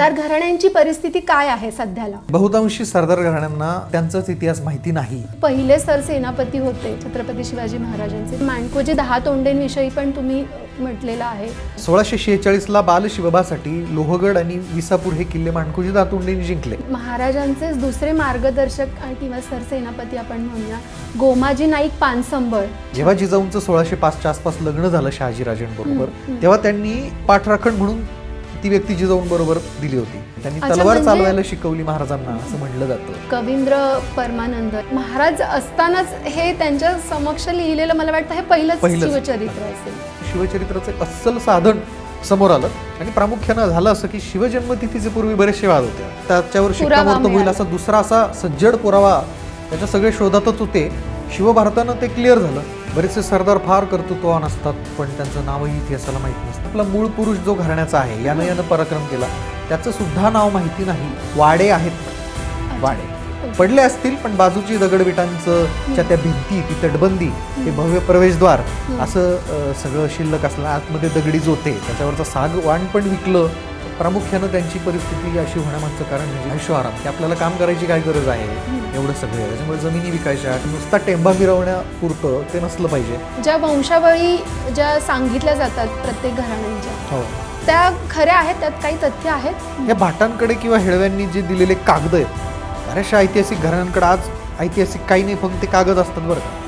सरदार घराण्यांची परिस्थिती काय आहे सध्याला? बहुतांशी सरदार घराण्यांना त्यांचाच इतिहास माहिती नाही. पहिले सरसेनापती होते छत्रपती शिवाजी महाराजांचे. माणकोजी 10 तोंडेंविषयी पण तुम्ही म्हटलेलं आहे. 1646ला बालशिवबासाठी लोहगड आणि विसापूर हे किल्ले माणकोजी 10 तोंडेंनी जिंकले. महाराजांचे दुसरे मार्गदर्शक किंवा सरसेनापती आपण म्हणूया गोमाजी नाईक पानसंबळ. जेव्हा जिजाऊंचं 1605च्या आसपास लग्न झालं शहाजीराजांबरोबर, तेव्हा त्यांनी पाठराखण म्हणून ती व्यक्ती जिजाऊंबरोबर दिली होती. त्यांनी तलवार चालवायला शिकवली महाराजांना असं म्हटलं जातं. कवींद्र परमानंद महाराज असतानाच हे त्यांच्या समक्ष लिहिलेलं मला वाटतं हे पहिलंच शिवचरित्र असेल. शिवचरित्राचं अस्सल साधन समोर आलं आणि प्रामुख्यानं झालं असं की शिवजन्मतिथीचे पूर्वी बरेचसे वाद होते. त्याच्यावर शिक्कामोर्तब होईल असा दुसरा असा सज्जड पुरावा त्याच्या सगळे शोधातच होते. शिवभारतानं ते क्लिअर झालं. बरेचसे सरदार फार कर्तृत्ववान असतात पण त्यांचं नावही इतिहासाला माहित नसतं. आपला मूळ पुरुष जो घराण्याचा आहे यानं पराक्रम केला त्याचं सुद्धा नाव माहिती नाही. वाडे आहेत, वाडे पडले असतील पण बाजूची दगडविटांचं त्या भिंती, ती तटबंदी, ते भव्य प्रवेशद्वार असं सगळं शिल्लक असलं. आतमध्ये दगडी जोते, त्याच्यावरचं सागवान पण विकलं. प्रामुख्यानं त्यांची परिस्थिती अशी होण्यामागचं कारण म्हणजे ऐशोआराम, की आपल्याला काम करायची काय गरज आहे एवढं सगळं. त्याच्यामुळे जमिनी विकायच्या, नुसता टेंबा मिरवण्यापुरतं ते नसलं पाहिजे. ज्या वंशावळी ज्या सांगितल्या जातात प्रत्येक घराण्यांच्या, हो, त्या खऱ्या आहेत, त्यात काही तथ्य आहेत. या भाटांकडे किंवा हेळव्यांनी जे दिलेले कागद आहेत, बऱ्याचशा ऐतिहासिक घराण्यांकडे आज ऐतिहासिक काही नाही, फक्त ते कागद असतात बरं का.